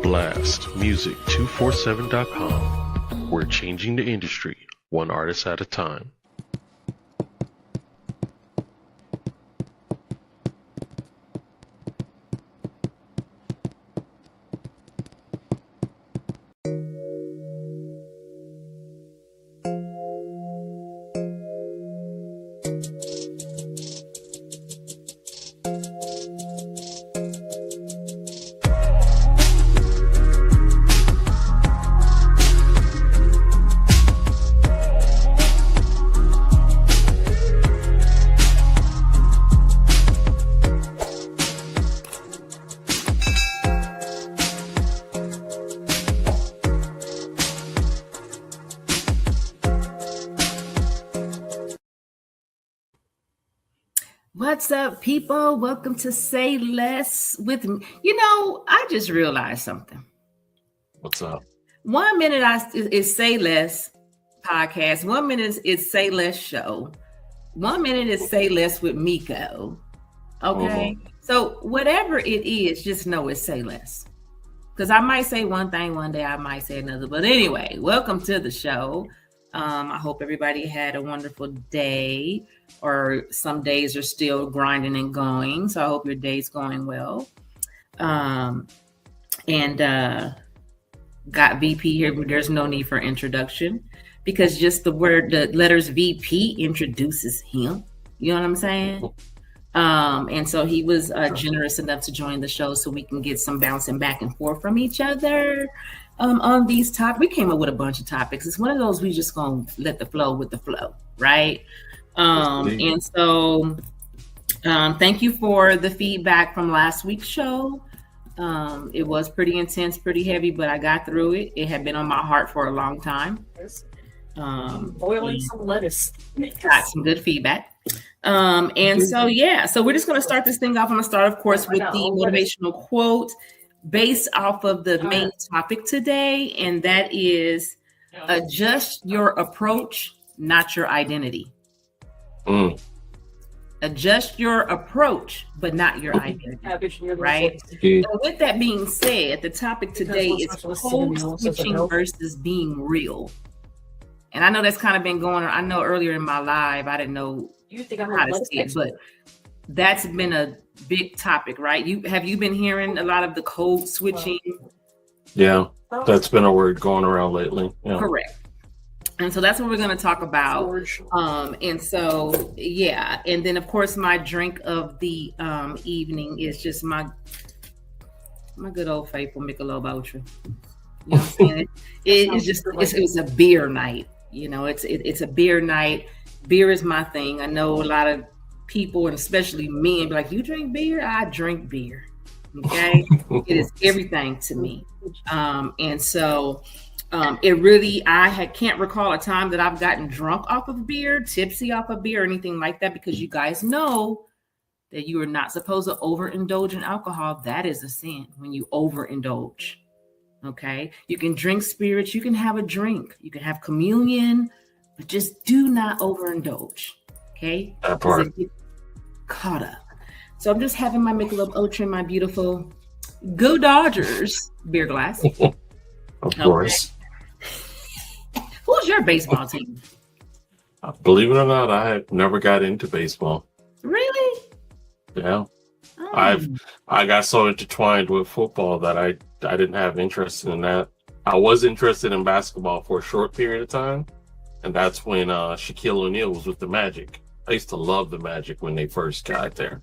blastmusic247.com. We're changing the industry one artist at a time. What's up, people? Welcome to Say Less with me. You know, I just realized something. What's up? 1 minute is Say Less podcast. 1 minute is Say Less show. 1 minute is Say Less with Miko. Okay. So whatever it is, just know it's Say Less. Because I might say one thing one day, I might say another. But anyway, welcome to the show. I hope everybody had a wonderful day, or some days are still grinding and going. So I hope your day's going well. Got VP here, but there's no need for introduction because just the letters VP introduces him. You know what I'm saying? And so he was generous enough to join the show so we can get some bouncing back and forth from each other. On these topics, we came up with a bunch of topics. It's one of those we just gonna let the flow with the flow, right? And so thank you for the feedback from last week's show. It was pretty intense, pretty heavy, but I got through it. It had been on my heart for a long time. Boiling some lettuce. Got some good feedback. So we're just gonna start this thing off. I'm gonna start, of course, with the motivational quote based off of the main topic today, and that is adjust your approach, not your identity. Adjust your approach, but not your identity, right? So with that being said, the topic today is code switching versus being real. And I know that's kind of been going on. I know earlier in my live, I didn't know how to say it, but that's been a big topic, right? Have you been hearing a lot of the code switching? Yeah, that's been a word going around lately. Yeah. Correct. And so that's what we're going to talk about. And then of course my drink of the evening is just my good old faithful Michelob Ultra. You know what I'm saying? It was a beer night. You know, it's a beer night. Beer is my thing. I know a lot of people, and especially men, be like, you drink beer? I drink beer. Okay. It is everything to me. Can't recall a time that I've gotten drunk off of beer, tipsy off of beer, or anything like that, because you guys know that you are not supposed to overindulge in alcohol. That is a sin when you overindulge. Okay. You can drink spirits, you can have a drink, you can have communion, but just do not overindulge. Okay. That part. Caught up. So I'm just having my Michelob Ultra in my beautiful Go Dodgers beer glass. Of course. Who's your baseball team? Believe it or not, I have never got into baseball. Really? Yeah. Oh. I got so intertwined with football that I didn't have interest in that. I was interested in basketball for a short period of time, and that's when Shaquille O'Neal was with the Magic. I used to love the Magic when they first got there.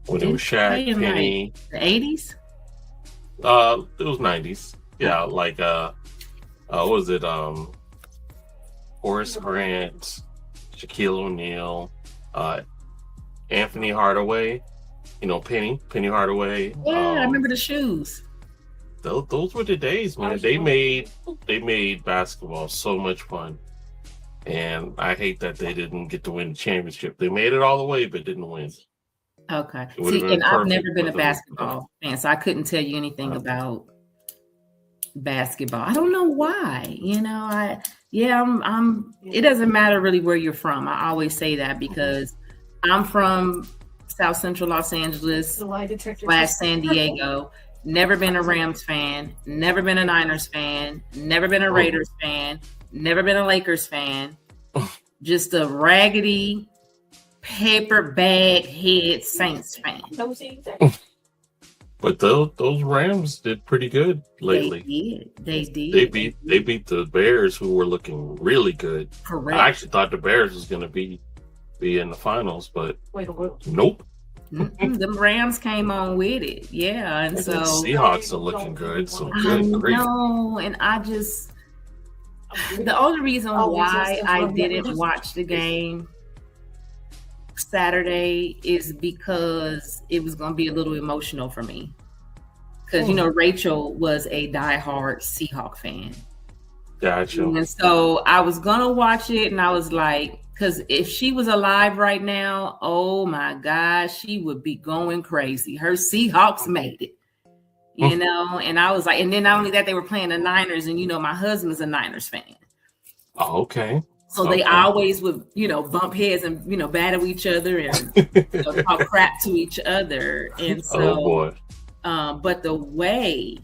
When it was Shaq, Penny. Like the 80s? It was 90s. Yeah, like what was it? Horace Grant, Shaquille O'Neal, Anthony Hardaway, you know, Penny Hardaway. Yeah, I remember the shoes. Those were the days, man. They made basketball so much fun. And I hate that they didn't get to win the championship. They made it all the way, but didn't win. Okay. See, and I've never been a basketball fan, so I couldn't tell you anything about basketball. I don't know why. You know, I'm. It doesn't matter really where you're from. I always say that because I'm from South Central Los Angeles, slash San Diego. Never been a Rams fan. Never been a Niners fan. Never been a Raiders fan. Never been a Lakers fan. Just a raggedy paper bag head Saints fan. But those Rams did pretty good lately. They did. They beat the Bears, who were looking really good. Correct. I actually thought the Bears was going to be in the finals, but nope. The Rams came on with it, yeah, and so Seahawks are looking good. So I good grief. know, and I just the only reason why I didn't watch the game Saturday is because it was going to be a little emotional for me. Because, Rachel was a diehard Seahawk fan. Gotcha. And so I was going to watch it, and I was like, because if she was alive right now, oh my gosh, she would be going crazy. Her Seahawks made it, and I was like, and then not only that, they were playing the Niners, and my husband's a Niners fan. Oh, okay. So they always would, bump heads and, battle each other and talk crap to each other. And so, oh boy. But the way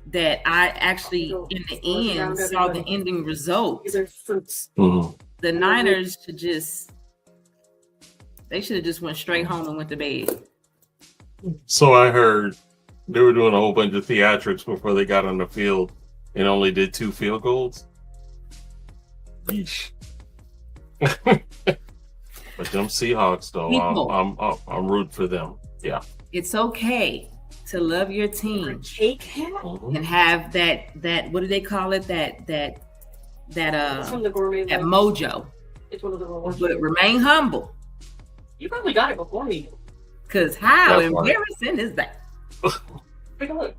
that I actually, in the end, saw the ending result, the Niners should have just went straight home and went to bed. So I heard they were doing a whole bunch of theatrics before they got on the field and only did 2 field goals. Yeesh. But them Seahawks, though, I'm rooting for them. Yeah. It's okay to love your team and have that what do they call it? That mojo. It's one of the gourmet. But remain humble. You probably got it before me. Because how That's embarrassing is that? Take a look.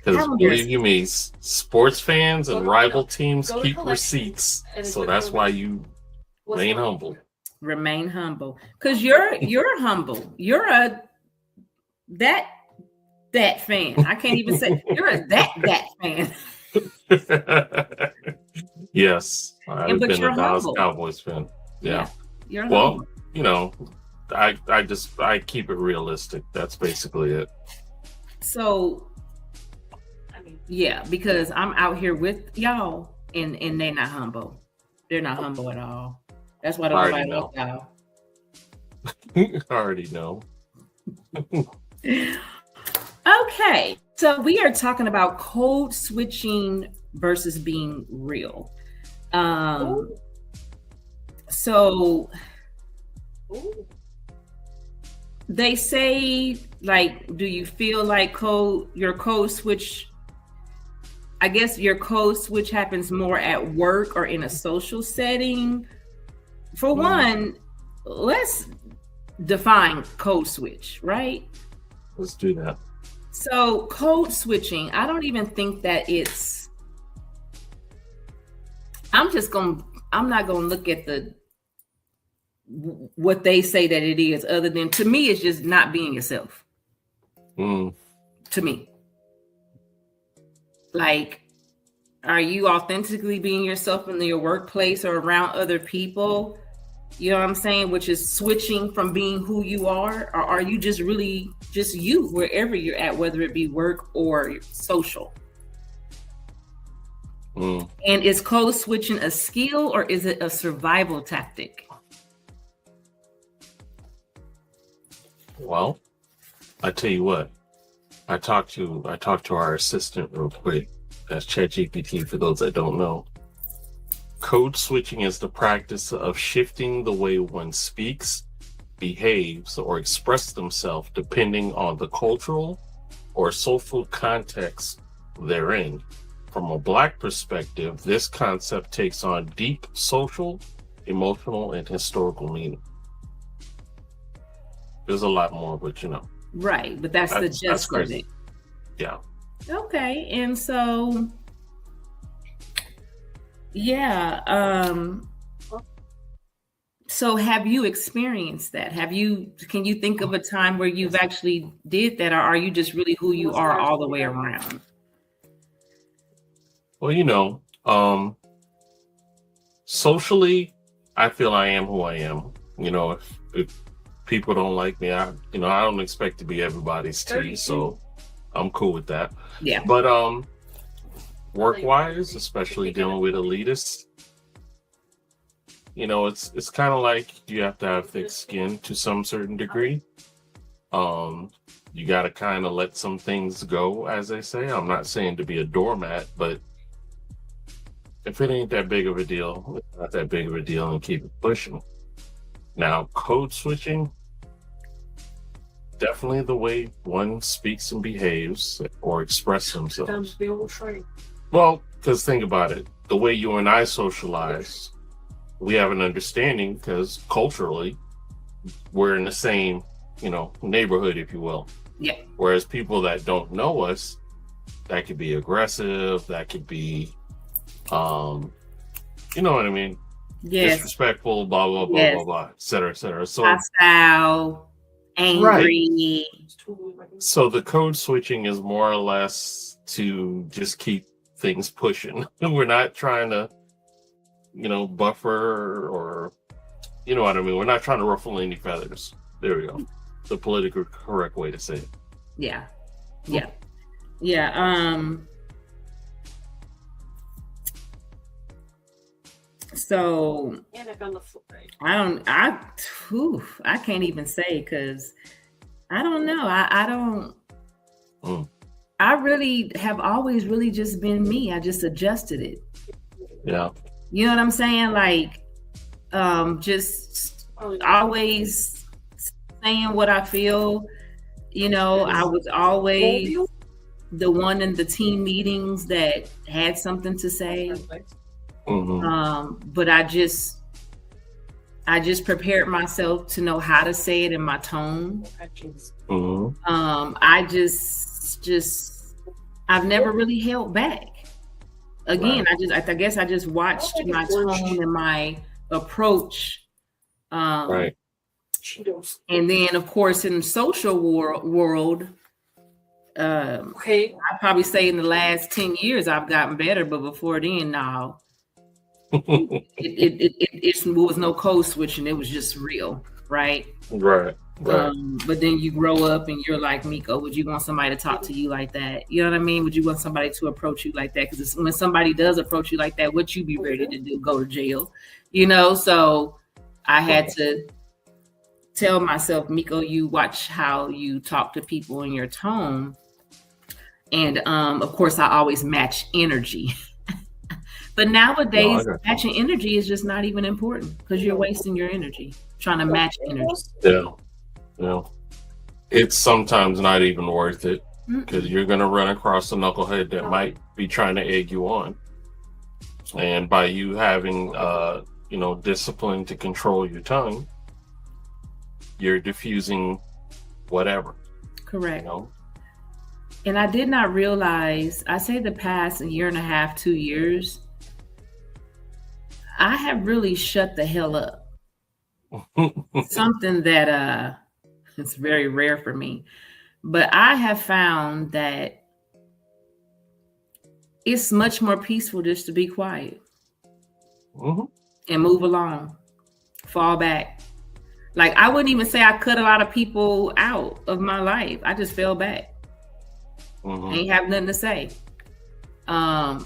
Because believe you me, sports fans and rival teams keep receipts, so that's why you remain humble. Remain humble, because you're humble. You're a that fan. I can't even say you're a that fan. Yes, I've been a Dallas Cowboys fan. Yeah. You're well, humble. I keep it realistic. That's basically it. So. Yeah, because I'm out here with y'all, and they're not humble. They're not humble at all. That's why nobody loves y'all. I already know. Okay, so we are talking about code switching versus being real. So they say, like, do you feel like your code switch? I guess your code switch happens more at work or in a social setting. For one, let's define code switch, right? Let's do that. So code switching, I don't even think that I'm not going to look at what they say that it is, other than, to me, it's just not being yourself. To me. Like, are you authentically being yourself in your workplace or around other people? You know what I'm saying? Which is switching from being who you are, or are you just really just you wherever you're at, whether it be work or social? And is code switching a skill or is it a survival tactic? Well, I tell you what. I talked to our assistant real quick. That's ChatGPT for those that don't know. Code switching is the practice of shifting the way one speaks, behaves, or expresses themselves depending on the cultural or social context they're in. From a Black perspective, this concept takes on deep social, emotional, and historical meaning. There's a lot more, but Right, but that's the gist of it. Yeah. Okay, and so, yeah. So have you experienced that? Can you think of a time where you've actually did that, or are you just really who you are all the way around? Well, socially, I feel I am who I am. If people don't like me, I don't expect to be everybody's tea, so I'm cool with that. Yeah. But work wise, especially dealing with elitists, it's kind of like you have to have thick skin to some certain degree. You got to kind of let some things go, as they say. I'm not saying to be a doormat, but if it ain't that big of a deal, it's not that big of a deal, and keep it pushing. Now, code switching, definitely the way one speaks and behaves or express themselves. Well, because think about it, the way you and I socialize, we have an understanding because culturally we're in the same, neighborhood, if you will. Yeah. Whereas people that don't know us, that could be aggressive, that could be, you know what I mean? Yes. Disrespectful, blah, blah, blah, Yes. blah, blah, et cetera, et cetera. So, hostile, angry. so the code switching is more or less to just keep things pushing. We're not trying to, buffer or, you know what I mean? We're not trying to ruffle any feathers. There we go. The politically correct way to say it. Yeah. Yeah. Yeah. So I can't even say because I don't know. I don't. I really have always really just been me. I just adjusted it. Yeah. You know what I'm saying? Like, just always saying what I feel. I was always the one in the team meetings that had something to say. But I just prepared myself to know how to say it in my tone. I I've never really held back. Again, right. I guess I just watched my tone and my approach. Right. And then, of course, in the social world, I probably say in the last 10 years I've gotten better, but before then, no. it was no code switching. It was just real, right? Right. But then you grow up and you're like, Miko, would you want somebody to talk to you like that? You know what I mean? Would you want somebody to approach you like that? Because when somebody does approach you like that, what you be ready to do? Go to jail, So I had to tell myself, Miko, you watch how you talk to people in your tone. And of course, I always match energy. But nowadays, matching energy is just not even important because you're wasting your energy trying to match energy. Yeah. It's sometimes not even worth it because you're going to run across a knucklehead that might be trying to egg you on. And by you having, discipline to control your tongue, you're diffusing whatever. Correct. And I did not realize, I say the past year and a half, 2 years, I have really shut the hell up. Something that it's very rare for me. But I have found that it's much more peaceful just to be quiet and move along, fall back. Like, I wouldn't even say I cut a lot of people out of my life. I just fell back. Ain't have nothing to say. And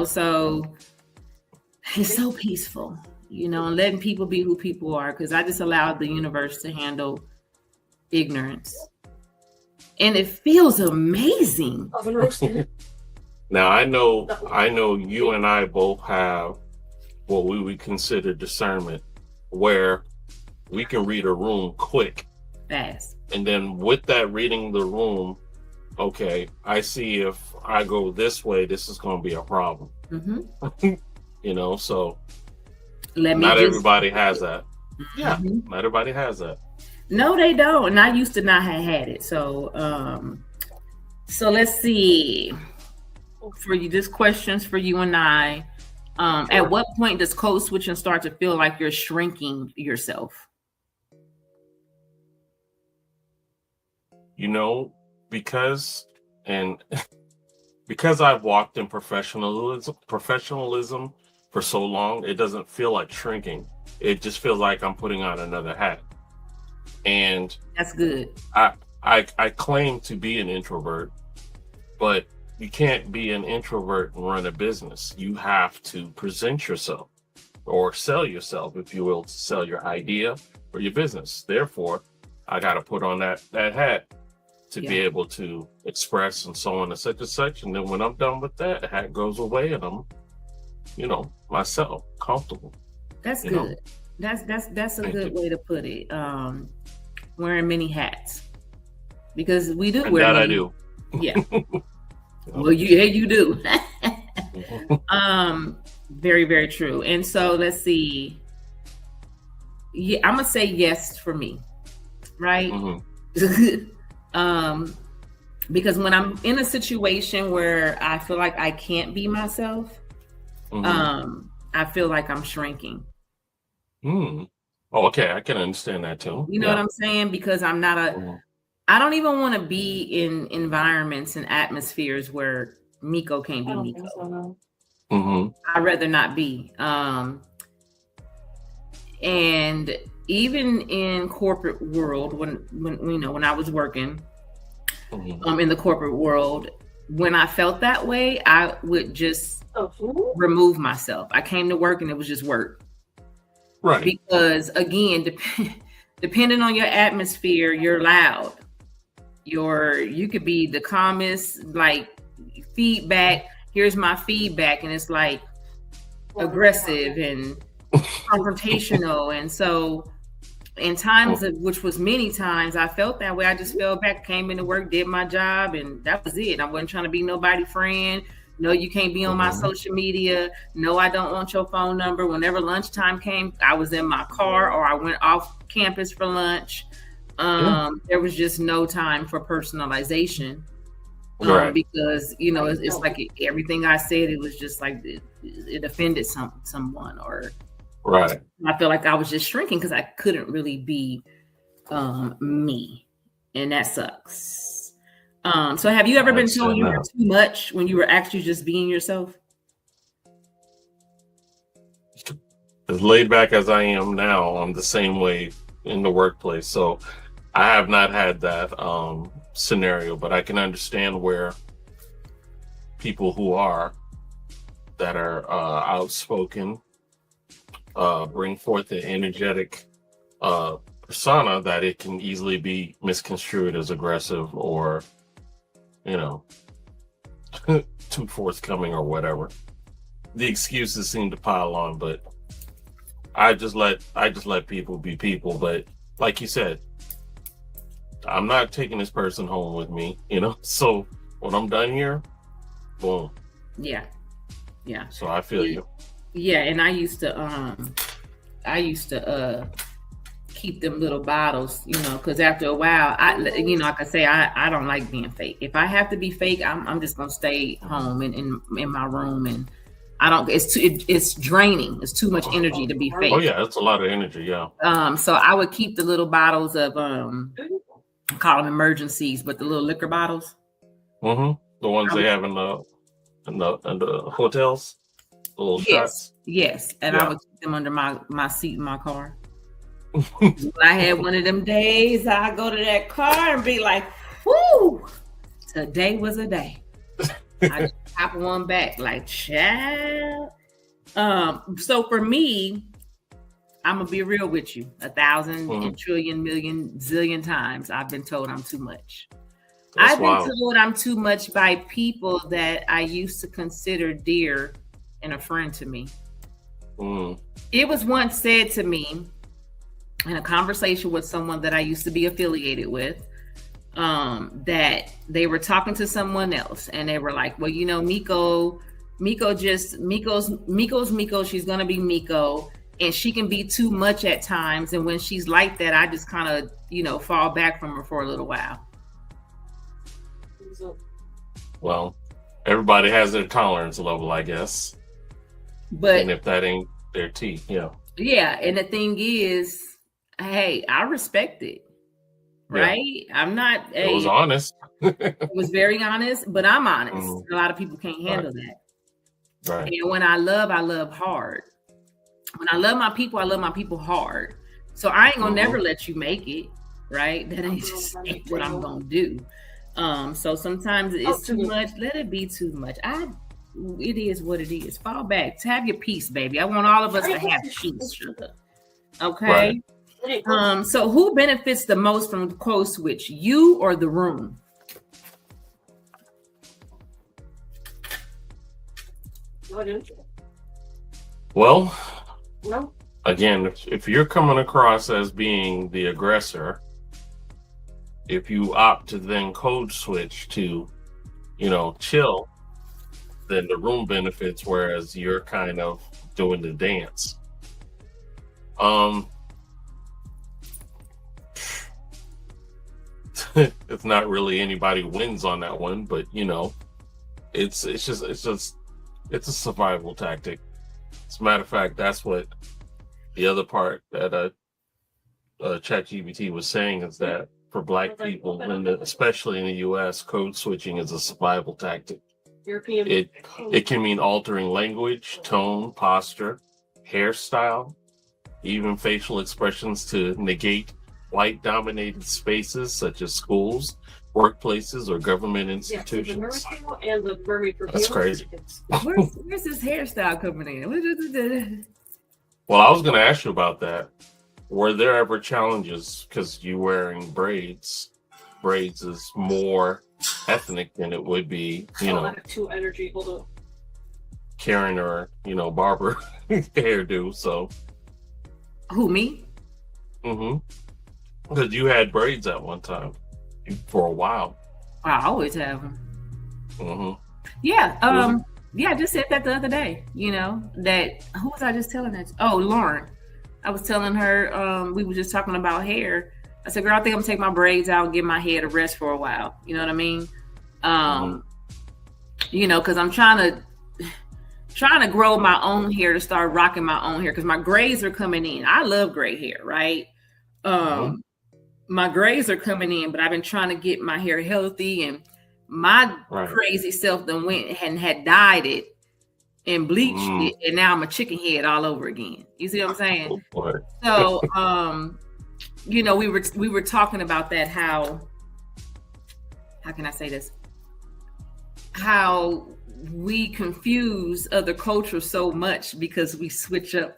so it's so peaceful, and letting people be who people are, because I just allowed the universe to handle ignorance. And it feels amazing. Now, I know you and I both have what we would consider discernment, where we can read a room quick. Fast. And then with that reading the room, okay, I see if I go this way, this is going to be a problem. So not everybody has that. Yeah, not everybody has that. No, they don't. And I used to not have had it. So let's see. For you, this question's for you and I. At what point does code switching start to feel like you're shrinking yourself? Because I've walked in professionalism for so long, it doesn't feel like shrinking. it just feels like I'm putting on another hat. And That's good. I claim to be an introvert, but you can't be an introvert and run a business. You have to present yourself or sell yourself, if you will, to sell your idea or your business. Therefore, I got to put on that hat to be able to express and so on and such. And then when I'm done with that, the hat goes away and I'm, myself, comfortable. That's good. That's a good way to put it. Wearing many hats, because we do wear. That I do. Yeah. Well, you do. Very, very true. And so let's see. Yeah, I'm gonna say yes for me, right? Because when I'm in a situation where I feel like I can't be myself, I feel like I'm shrinking. Oh, okay. I can understand that too. You know what I'm saying? Because I'm not I don't even want to be in environments and atmospheres where Miko can't be Miko. I'd rather not be. And even in corporate world, when I was working in the corporate world, when I felt that way, I would just remove myself. I came to work and it was just work. Right. Because again, depending on your atmosphere, you're loud. You could be the calmest, like feedback. Here's my feedback, and it's like aggressive and confrontational. And so, in times which was many times, I felt that way. I just fell back, came into work, did my job, and that was it. I wasn't trying to be nobody's friend. No, you can't be on my social media. No, I don't want your phone number. Whenever lunchtime came, I was in my car or I went off campus for lunch. There was just no time for personalization. Because, it's like everything I said, it was just like it offended someone, or right. I feel like I was just shrinking because I couldn't really be me. And that sucks. So have you ever been told you were too much when you were actually just being yourself? As laid back as I am now, I'm the same way in the workplace. So I have not had that scenario, but I can understand where people that are outspoken bring forth an energetic persona that it can easily be misconstrued as aggressive or too forthcoming or whatever. The excuses seem to pile on, but I just let people be people. But like you said, I'm not taking this person home with me, so when I'm done here, boom. Yeah. So I feel you. Yeah, and I used to keep them little bottles, because after a while, like I say, I don't like being fake. If I have to be fake, I'm just gonna stay home in my room, and I don't. It's draining. It's too much energy to be fake. Oh yeah, it's a lot of energy. Yeah. So I would keep the little bottles of I call them emergencies, but the little liquor bottles. The ones they have in the hotels. The little shots. Yes, and I would keep them under my seat in my car. When I had one of them days, I go to that car and be like, "Whoo, today was a day." I just pop one back, like, child. So for me, I'm gonna be real with you. 1,000 and trillion, million, zillion times I've been told I'm too much. I've been told I'm too much by people that I used to consider dear and a friend to me. It was once said to me in a conversation with someone that I used to be affiliated with, that they were talking to someone else and they were like, well, Miko's Miko. She's going to be Miko, and she can be too much at times. And when she's like that, I just kind of, fall back from her for a little while. Well, everybody has their tolerance level, I guess. But and if that ain't their tea, yeah. And the thing is, hey, I respect it. Right? I'm not. It was honest. It was very honest, but I'm honest. A lot of people can't handle that. Right. And when I love hard. when I love my people hard. So I ain't gonna never let you make it, right? That ain't just ain't what I'm gonna do. So sometimes it's too much. Let it be too much. It is what it is. Fall back. Have your peace, baby. I want all of us to have peace. Okay. Right. So who benefits the most from code switch? You or the room? Well, no. Again, if you're coming across as being the aggressor, if you opt to then code switch to, chill, then the room benefits, whereas you're kind of doing the dance. It's not really anybody wins on that one, but it's a survival tactic. As a matter of fact, that's what the other part that ChatGPT was saying is that for Black people, especially in the U.S., code switching is a survival tactic. It can mean altering language, tone, posture, hairstyle, even facial expressions to negate white-dominated spaces such as schools, workplaces, or government institutions. That's crazy. Where's this hairstyle coming in? Well, I was going to ask you about that. Were there ever challenges because you wearing braids? Braids is more ethnic than it would be, I have too energy. Hold on. Karen or barber hairdo. So who, me? Because you had braids at one time for a while. I always have them. Yeah. Yeah, I just said that the other day. That who was I just telling that to? Oh, Lauren. I was telling her, we were just talking about hair. I said, girl, I think I'm gonna take my braids out and give my head a rest for a while. You know what I mean? Because I'm trying to grow my own hair to start rocking my own hair because my grays are coming in. I love gray hair, right? My grays are coming in, but I've been trying to get my hair healthy, and my crazy self then went and had dyed it and bleached it, and now I'm a chicken head all over again. You see what I'm saying? So, we were talking about that. How can I say this? How we confuse other cultures so much because we switch up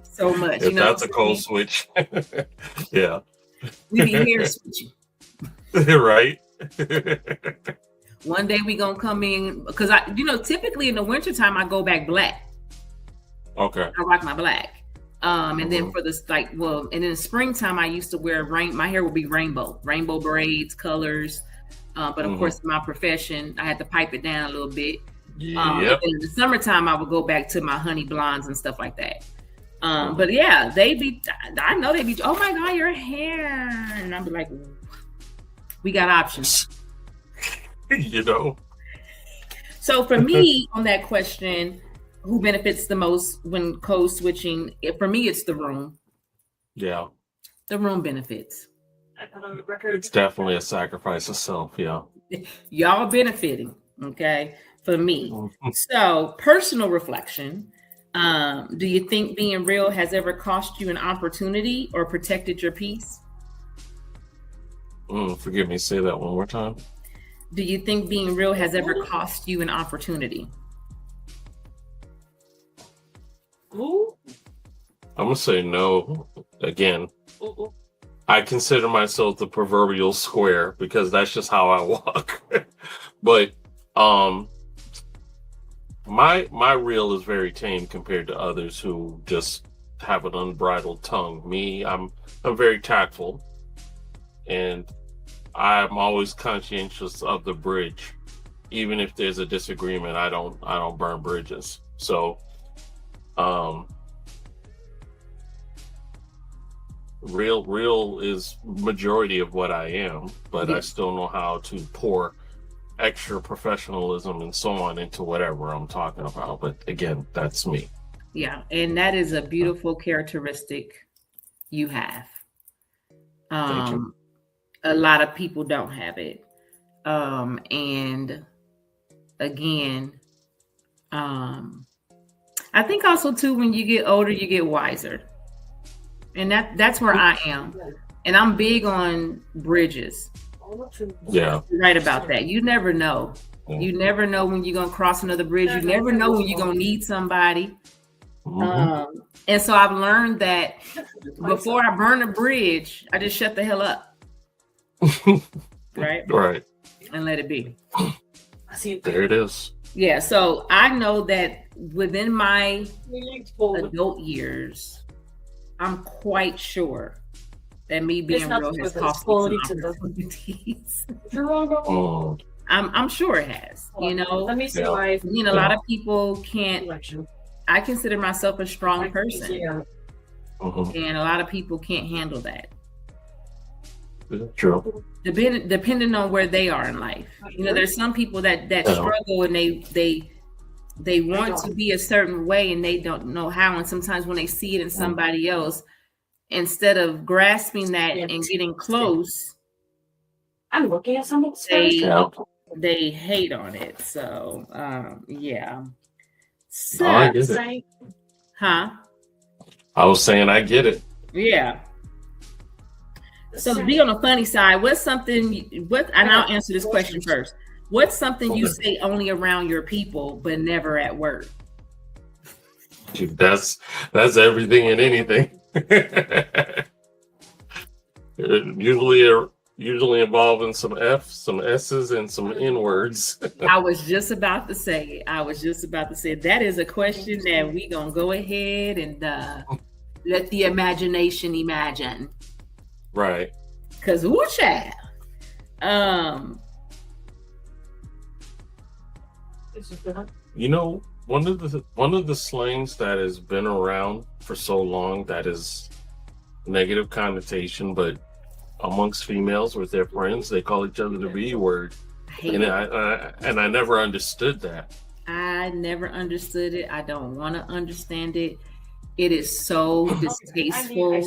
so much. That's a cold switch. Yeah. We be hair switching. Right. One day we gonna come in because typically in the wintertime I go back black. Okay. I rock my black. And then for this and in the springtime I used to wear my hair would be rainbow braids, colors. But of course, in my profession, I had to pipe it down a little bit. In the summertime, I would go back to my honey blondes and stuff like that. But yeah, I know they be, oh my God, your hair. And I'd be like, we got options. So for me, on that question, who benefits the most when code switching? For me, it's the room. Yeah. The room benefits. It's definitely a sacrifice of self. Yeah. Y'all benefiting. Okay. For me. So personal reflection. Do you think being real has ever cost you an opportunity or protected your peace? Forgive me. Say that one more time. Do you think being real has ever cost you an opportunity? I'm going to say no. Again, I consider myself the proverbial square because that's just how I walk. But my real is very tame compared to others who just have an unbridled tongue. Me, I'm very tactful, and I'm always conscientious of the bridge. Even if there's a disagreement, I don't burn bridges. So real is majority of what I am, but I still know how to pour extra professionalism and so on into whatever I'm talking about. But again, that's me. Yeah, and that is a beautiful characteristic you have. Thank you. A lot of people don't have it. And again, I think also too, when you get older, you get wiser, and that's where I am. And I'm big on bridges. Yeah. You're right about that. You never know. You never know when you're gonna cross another bridge. You never know when you're gonna need somebody. And so I've learned that before I burn a bridge, I just shut the hell up. Right? Right. And let it be. There it is. Yeah. So I know that within my adult years, I'm quite sure that me being real has cost me some opportunities. I'm sure it has. You know, let me see why. You know, a lot of people can't. I consider myself a strong person, and a lot of people can't handle that. True. Depending on where they are in life. You know, there's some people that struggle and they want to be a certain way and they don't know how. And sometimes when they see it in somebody else, instead of grasping that and getting close, I'm looking at something. They hate on it. So yeah. So, I get it. Huh? I was saying I get it. Yeah. So to be on the funny side, what's something and I'll answer this question first. What's something you say only around your people but never at work? That's everything and anything. Usually involving some F's, some S's, and some N words. I was just about to say it. That is a question that we gonna go ahead and let the imagination imagine. Right. Cause whoo child. You know, one of the slangs that has been around for so long that is negative connotation, but amongst females with their friends, they call each other the B word. I never understood that. I never understood it. I don't want to understand it. It is so distasteful.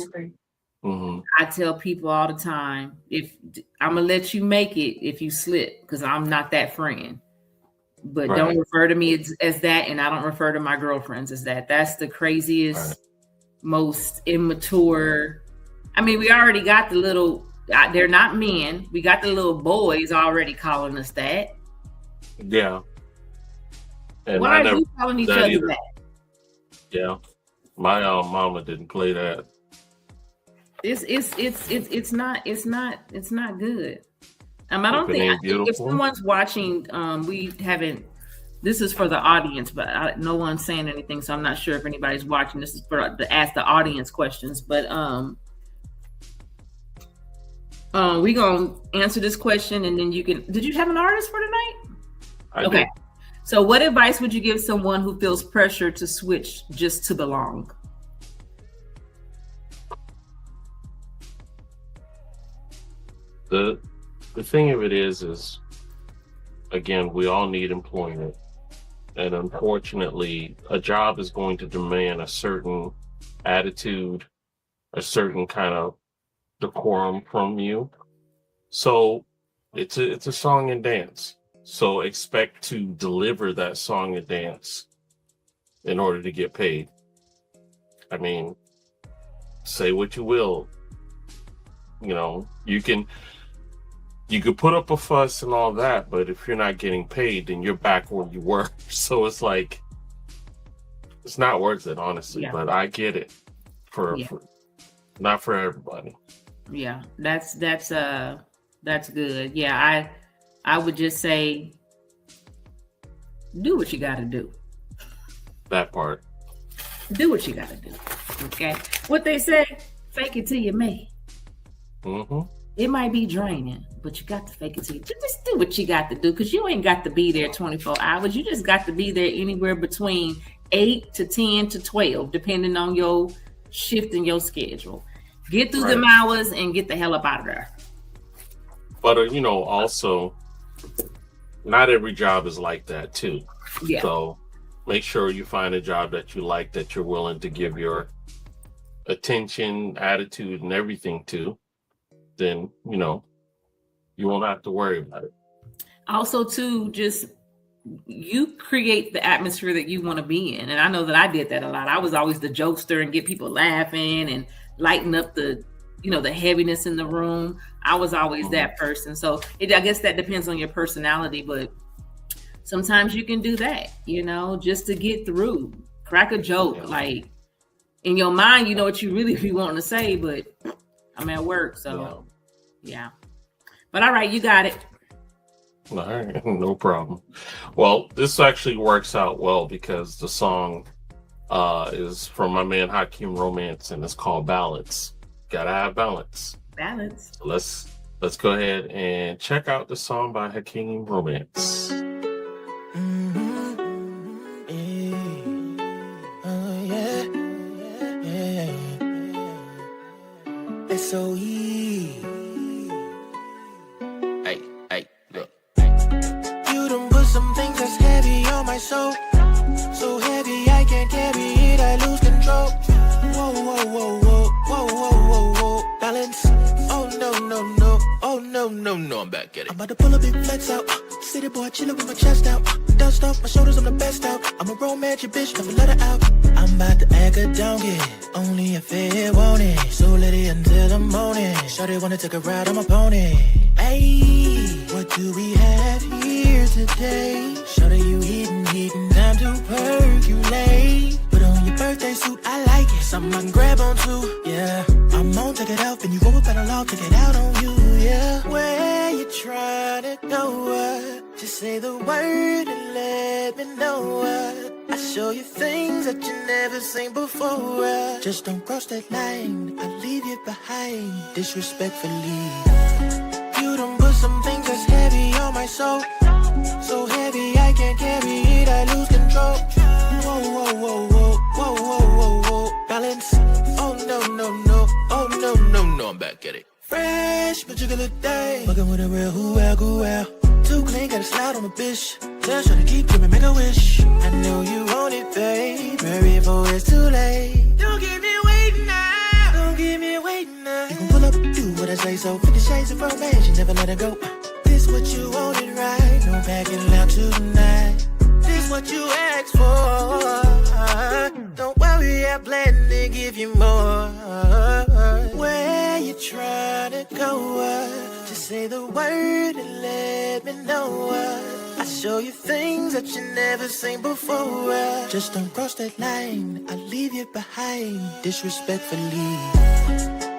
I tell people all the time, if I'm gonna let you make it if you slip, because I'm not that friend. But don't refer to me as that, and I don't refer to my girlfriends as that. That's the craziest, most immature. I mean, we already got the little. They're not men. We got the little boys already calling us that. Yeah. And why are you calling each other that? Yeah, my mama didn't play that. It's not good. I don't think if someone's watching, we haven't. This is for the audience, but no one's saying anything, so I'm not sure if anybody's watching. This is for to ask the audience questions, but we gonna answer this question, and then you can. Did you have an artist for tonight? Okay. Did. So, what advice would you give someone who feels pressure to switch just to belong? The thing of it is again, we all need employment, and unfortunately, a job is going to demand a certain attitude, a certain kind of decorum from you. So it's a song and dance. So expect to deliver that song and dance in order to get paid. I mean, say what you will. You know, you could put up a fuss and all that, but if you're not getting paid, then you're back where you were. So it's like, it's not worth it, honestly. Yeah. But I get it for not for everybody. Yeah, that's good. Yeah, I would just say, do what you got to do. That part. Do what you got to do. Okay. What they say, fake it till you make. It might be draining, but you got to fake it till you just do what you got to do, because you ain't got to be there 24 hours. You just got to be there anywhere between 8 to 10 to 12, depending on your shift in your schedule. Get through them hours and get the hell up out of there. But, also, not every job is like that, too. Yeah. So make sure you find a job that you like, that you're willing to give your attention, attitude, and everything to. Then, you won't have to worry about it. Also, too, just you create the atmosphere that you want to be in. And I know that I did that a lot. I was always the jokester and get people laughing and lighten up the, the heaviness in the room. I was always that person. So I guess that depends on your personality, but sometimes you can do that, just to get through. Crack a joke. Like in your mind, you know what you really be wanting to say, but I'm at work. So yeah. But all right, you got it. All right, no problem. Well, this actually works out well because the song is from my man Hakeem Romance, and it's called Balance. Gotta have balance. Balance. So let's go ahead and check out the song by Hakeem Romance. It's so easy. Look. You done put some things that's heavy on my soul. So heavy I can't carry it, I lose control. Whoa, whoa, whoa, whoa, whoa, whoa, whoa, whoa. Balance. Oh no, no, no. Oh no, no, no, I'm back at it. I'm about to pull a big flex out. City boy chillin' with my chest out. Dust off my shoulders, I'm the best out. I'm a romantic bitch, never let her out. I'm about to act a donkey. Only if it want it. So let it until the morning. Shawty wanna take a ride on my pony. Hey, what do we have here today? Shawty, you eating, time to percolate. Put on your birthday suit, I like it. Something I can grab onto, yeah. I'm on, take it out, and you go up better log, take it out on you, yeah. Where you trying to go? Just say the word and let me know. I show you things that you never seen before. Just don't cross that line, I'll leave you behind disrespectfully. You done put some things that's heavy on my soul. So heavy I can't carry it, I lose control. Whoa, whoa, whoa, whoa, whoa, whoa, whoa, whoa. Balance. Oh no, no, no. Oh no, no, no, I'm back at it. Fresh, particular day. Fucking with a real who well. Too clean, gotta slide on a bitch. Tell her to keep dreaming, make a wish. I know you want it, babe. Hurry before it's too late. Don't keep me waiting now. Don't keep me waiting now. You gon' pull up, do what I say so. 50 shades of romance, you never let her go. This what you wanted, right? No backing out tonight. This what you asked for. Don't worry, I plan to give you more. Where you trying to go? Just say the word and let me know. I show you things that you never seen before. Just don't cross that line, I'll leave you behind disrespectfully.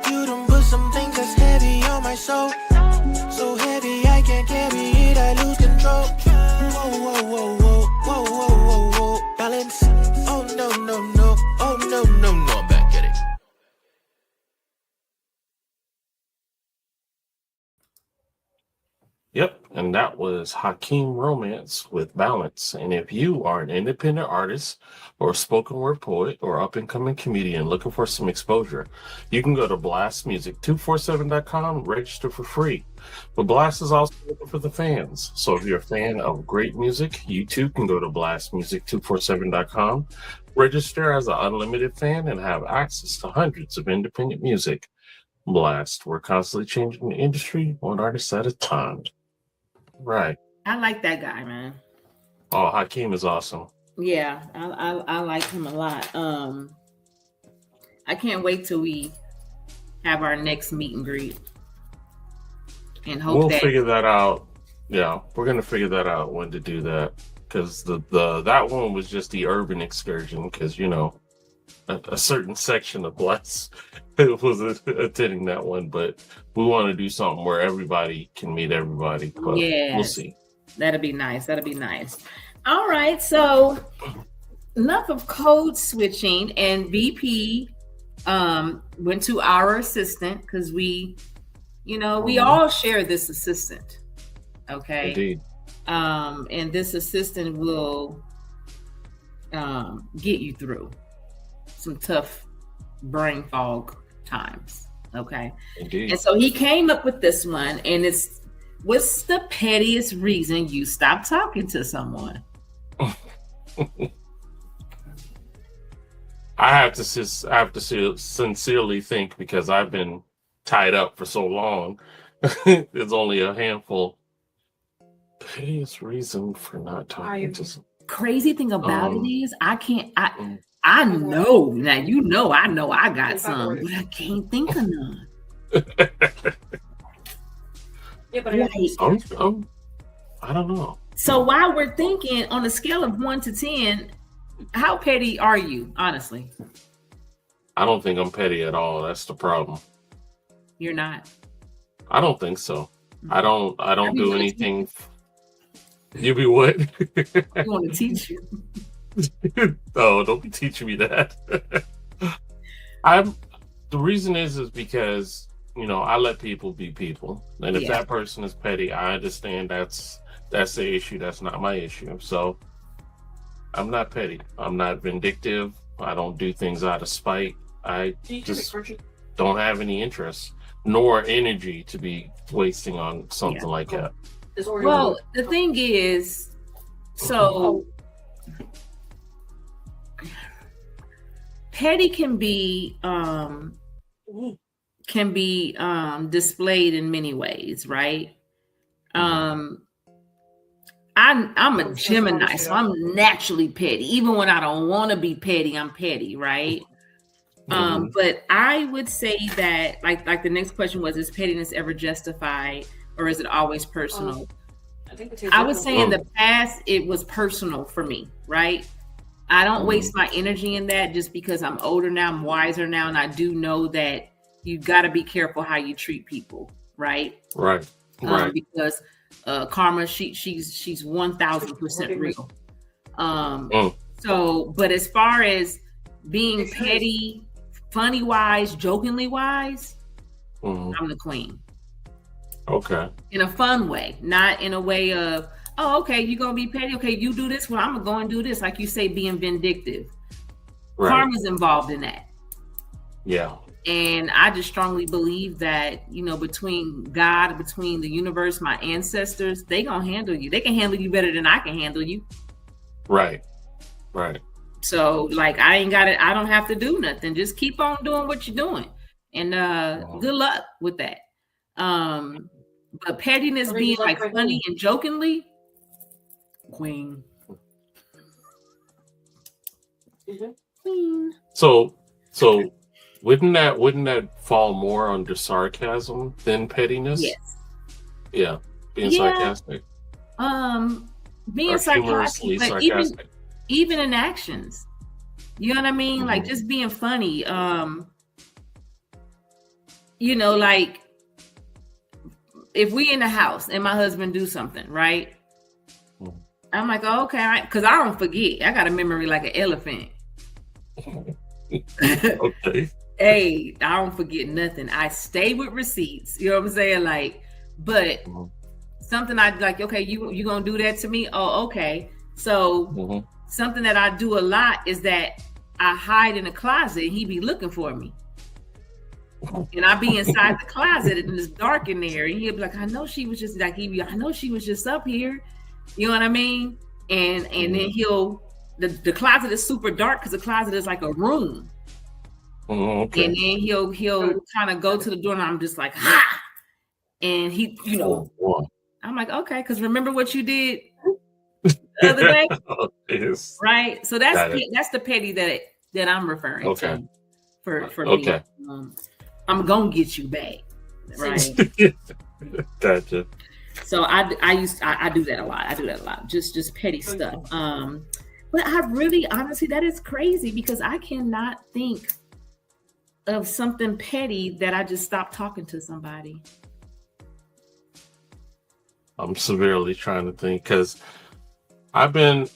You done put some things that's heavy on my soul. So heavy I can't carry it, I lose control. Whoa, whoa, whoa, whoa, whoa, whoa, whoa, whoa. Balance. Oh no, no, no. Oh no, no, no, I'm back at it. Yep, and that was Hakeem Romance with Balance. And if you are an independent artist or spoken word poet or up-and-coming comedian looking for some exposure, you can go to blastmusic247.com, register for free. But Blast is also looking for the fans. So if you're a fan of great music, you too can go to blastmusic247.com, register as an unlimited fan, and have access to hundreds of independent music. Blast, we're constantly changing the industry, one artist at a time. Right. I like that guy, man. Oh, Hakeem is awesome. Yeah, I like him a lot. I can't wait till we have our next meet and greet. And hope we'll figure that out. Yeah, we're gonna figure that out when to do that, because the that one was just the urban excursion, because a certain section of Blast was attending that one, but we want to do something where everybody can meet everybody. But we'll see. That'd be nice. All right, so enough of code switching, and VP went to our assistant because we all share this assistant. Okay. Indeed. And this assistant will get you through some tough brain fog times. Okay. Indeed. And so he came up with this one, and it's, what's the pettiest reason you stop talking to someone? I have to sincerely think, because I've been tied up for so long. There's only a handful Pettiest reason for not talking to some. Crazy thing about it is I can't. mm, I know now. You know I know I got some, but I can't think of none. Yeah, but Like, I don't know. so while we're thinking on a scale of 1 to 10, how petty are you? Honestly, I don't think I'm petty at all. That's the problem. you're not. I don't think so. I don't I be do wanna anything. You be what? I want to teach you. Oh, don't be teaching me that. The reason is because I let people be people, and if Yeah. that person is petty, I understand that's the issue. That's not my issue. So I'm not petty. I'm not vindictive. I don't do things out of spite. I just don't have any interest nor energy to be wasting on something like that. Well, the thing is, so petty can be displayed in many ways, right? I'm a Gemini, so I'm naturally petty. Even when I don't want to be petty, I'm petty, right? But I would say that, like the next question was, is pettiness ever justified, or is it always personal? I would say in the past it was personal for me, right? I don't waste my energy in that just because I'm older now, I'm wiser now, and I do know that you got to be careful how you treat people, right? Right. Because karma, she's 1000% real. So, but as far as being petty, funny wise, jokingly wise, I'm the queen. Okay. In a fun way, not in a way of, oh, okay, you're gonna be petty. Okay, you do this, well, I'm gonna go and do this. Like you say, being vindictive. Right. Karma's involved in that. Yeah. And I just strongly believe that, between God, between the universe, my ancestors, they gonna handle you. They can handle you better than I can handle you. Right. So, like, I don't have to do nothing. Just keep on doing what you're doing. And good luck with that. But pettiness being like funny and jokingly, queen. Queen. So wouldn't that fall more under sarcasm than pettiness? Yes. Yeah. Being sarcastic. Being sarcastic, but sarcastic. even in actions. You know what I mean? Like just being funny. Like if we in the house and my husband do something, right? I'm like, oh, okay, because I don't forget. I got a memory like an elephant. Okay. Hey, I don't forget nothing. I stay with receipts. You know what I'm saying? Like, but something I like, okay, you gonna do that to me? Oh, okay. So something that I do a lot is that I hide in a closet and he be looking for me. And I be inside the closet and it's dark in there. And he'll be like, I know she was just like, I know she was just up here. You know what I mean? And then the closet is super dark because the closet is like a room. Okay. And then he'll kind of go to the door and I'm just like, ha! And he, I'm like, okay, because remember what you did the other day? Yes. Right? So that's the petty that I'm referring to for me. I'm gonna get you back. Right. Gotcha. So I do that a lot. I do that a lot. Just petty stuff. But I really, honestly, that is crazy because I cannot think of something petty that I just stopped talking to somebody. I'm severely trying to think because I've been,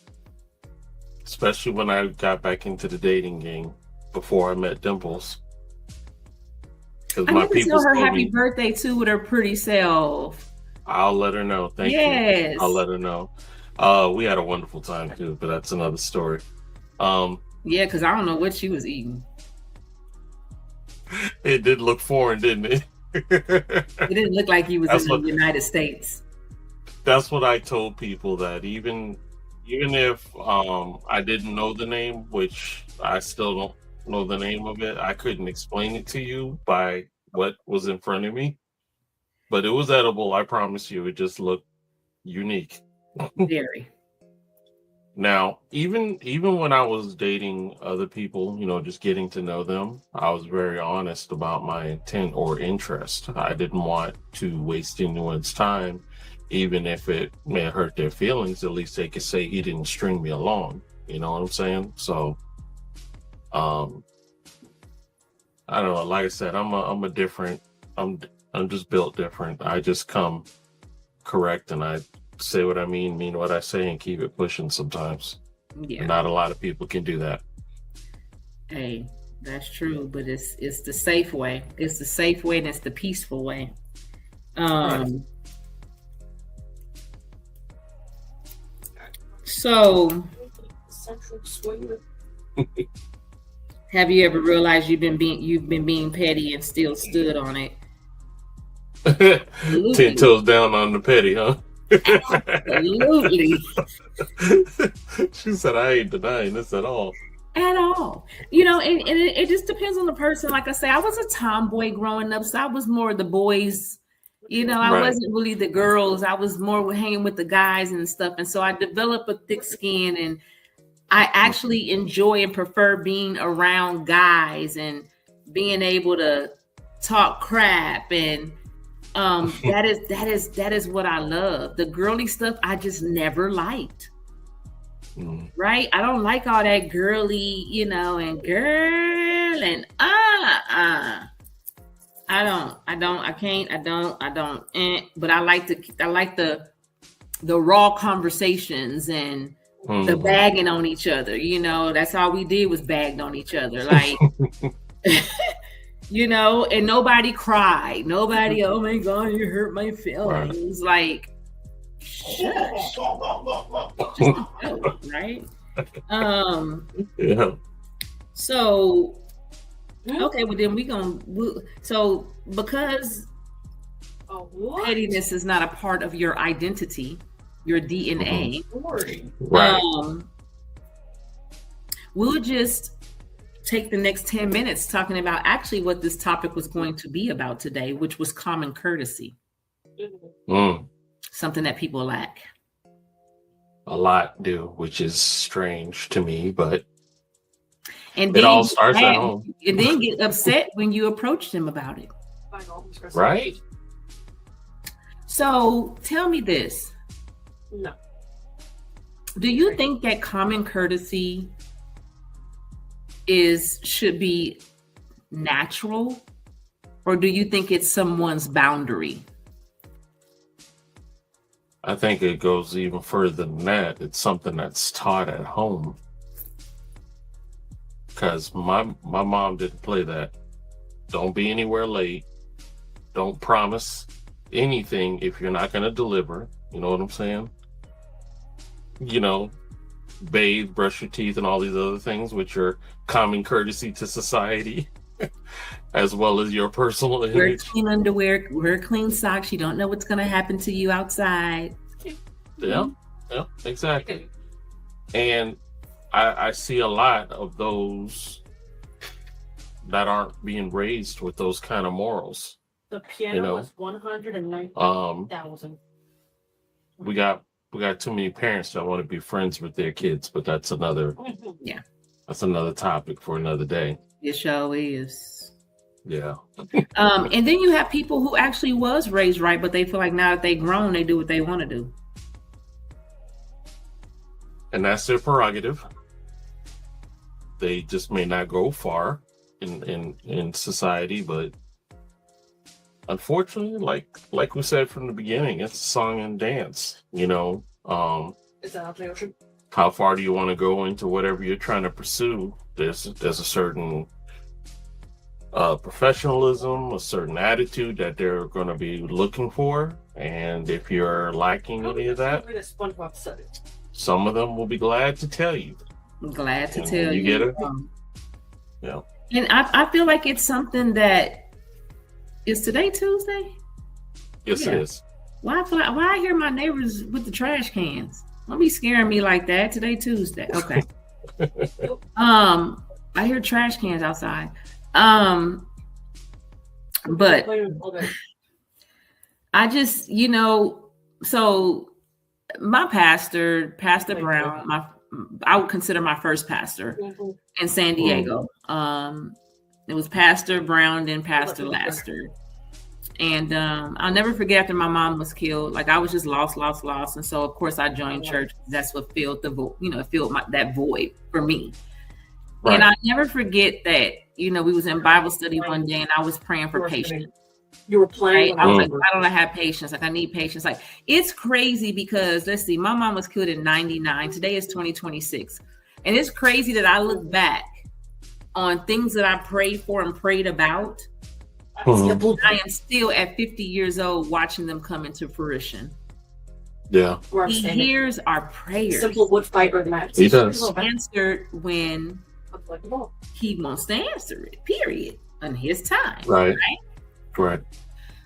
especially when I got back into the dating game before I met Dimples. I need to tell her happy birthday too with her pretty self. I'll let her know. Thank you. I'll let her know. We had a wonderful time too, but that's another story. Yeah, because I don't know what she was eating. It did look foreign, didn't it? It didn't look like he was in the United States. That's what I told people, that even if I didn't know the name, which I still don't know the name of it, I couldn't explain it to you by what was in front of me. But it was edible, I promise you. It just looked unique. Very. Now, even when I was dating other people, just getting to know them, I was very honest about my intent or interest. I didn't want to waste anyone's time, even if it may hurt their feelings. At least they could say he didn't string me along. You know what I'm saying? So, I don't know. Like I said, I'm a different. I'm just built different. I just come correct, and I say what I mean what I say, and keep it pushing sometimes. Yeah. Not a lot of people can do that. Hey, that's true, but it's the safe way. It's the safe way and it's the peaceful way. Right. So Sexual swinger. have you ever realized you've been being petty and still stood on it? 10 toes down on the petty, huh? Absolutely. She said, I ain't denying this at all. At all. And it just depends on the person. Like I say, I was a tomboy growing up, so I was more the boys. I Right. wasn't really the girls. I was more hanging with the guys and stuff. And so I developed a thick skin, and I actually enjoy and prefer being around guys and being able to talk crap, and that is what I love. The girly stuff I just never liked. Right? I don't like all that girly, and girl and I don't. But I like the raw conversations and the bagging on each other. That's all we did was bagged on each other. Like and nobody cried. Nobody, oh my God, you hurt my feelings. Right. Like, shush. Just a joke, right? Yeah. So, okay, well then so because pettiness is not a part of your identity, your DNA, Right. we'll just take the next 10 minutes talking about actually what this topic was going to be about today, which was common courtesy. Something that people lack. A lot do, which is strange to me, but and it all starts at home. And then get upset when you approach them about it. Right. So tell me this. No. Do you think that common courtesy should be natural, or do you think it's someone's boundary? I think it goes even further than that. It's something that's taught at home. Because my mom didn't play that. Don't be anywhere late. Don't promise anything if you're not going to deliver. You know what I'm saying? Bathe, brush your teeth, and all these other things, which are common courtesy to society, as well as your personal image. Wear clean underwear, wear clean socks. You don't know what's going to happen to you outside. Yeah, exactly. And I see a lot of those that aren't being raised with those kind of morals. The piano was 190,000. We got too many parents that want to be friends with their kids, but that's another topic for another day. It sure is. Yeah. And then you have people who actually was raised right, but they feel like now that they grown, they do what they want to do. And that's their prerogative. They just may not go far in society, but unfortunately, like we said from the beginning, it's a song and dance. Is that out the ocean? How far do you want to go into whatever you're trying to pursue? There's a certain professionalism, a certain attitude that they're going to be looking for, and if you're lacking any of that, some of them will be glad to tell you. Glad to tell you. You get it? Yeah. And I feel like it's something that is today Tuesday. Yes, it is. Why I hear my neighbors with the trash cans? Don't be scaring me like that. Today Tuesday. Okay. I hear trash cans outside. But I just, so My pastor, Pastor Brown, I would consider my first pastor in San Diego. It was Pastor Brown and Pastor Laster. And I'll never forget after my mom was killed, like I was just lost. And so of course I joined church. That's what filled the void, that void for me. Right. And I never forget that, we was in Bible study one day and I was praying for patience. You were playing. Right? I was like, why don't I have patience? Like I need patience. Like it's crazy because let's see, my mom was killed in 99. Today is 2026. And it's crazy that I look back on things that I prayed for and prayed about. I am still at 50 years old watching them come into fruition. Yeah. He hears our prayers. Simple wood fiber match. He does. Answered when he wants to answer it, period, on his time. Right.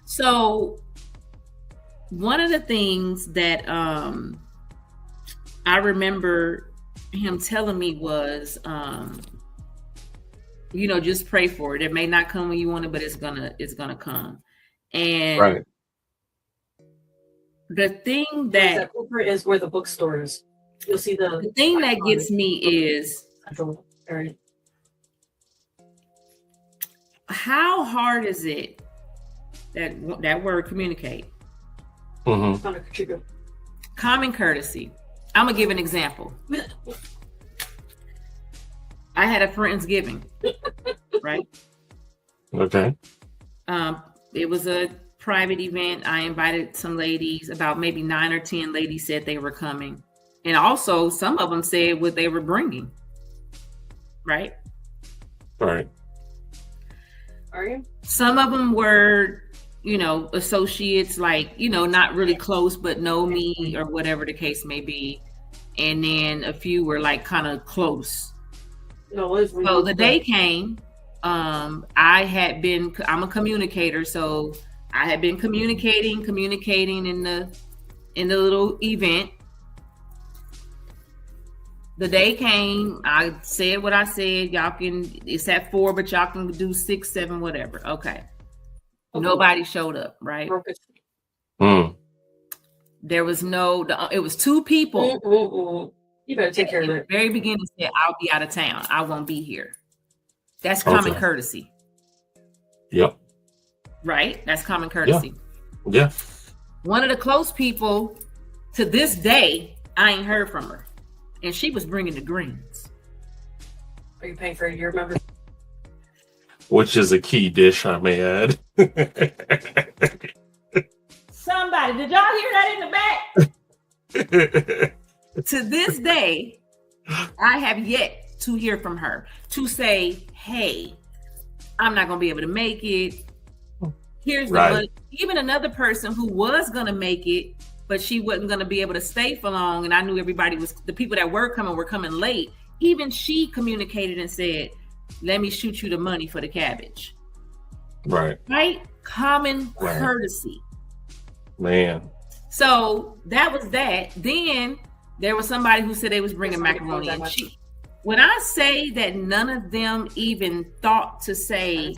So one of the things that I remember him telling me was just pray for it. It may not come when you want it, but it's gonna come. And the thing that is where the bookstore is. You'll see the thing that gets me is how hard is it that word communicate? Common courtesy. I'm gonna give an example. I had a Friendsgiving, right? Okay. It was a private event. I invited some ladies, about maybe 9 or 10 ladies said they were coming. And also some of them said what they were bringing. Right? Right. Are you? Some of them were, associates, like, not really close, but know me or whatever the case may be. And then a few were like kind of close. So the day came, I'm a communicator. So I had been communicating in the little event. The day came, I said what I said. It's at 4, but y'all can do 6, 7, whatever. Okay. Nobody showed up, right? There was it was 2 people. You better take care of it. At the very beginning said, I'll be out of town. I won't be here. That's common courtesy. Yep. Right? That's common courtesy. Yeah. One of the close people, to this day, I ain't heard from her. And she was bringing the greens. Are you paying for your membership? Which is a key dish, I may add. Somebody, did y'all hear that in the back? To this day, I have yet to hear from her to say, hey, I'm not going to be able to make it. Here's the money. Even another person who was going to make it, but she wasn't going to be able to stay for long. And I knew the people that were coming late. Even she communicated and said, let me shoot you the money for the cabbage. Right? Common courtesy. Man. So that was that. Then there was somebody who said they was bringing macaroni and cheese. When I say that none of them even thought to say,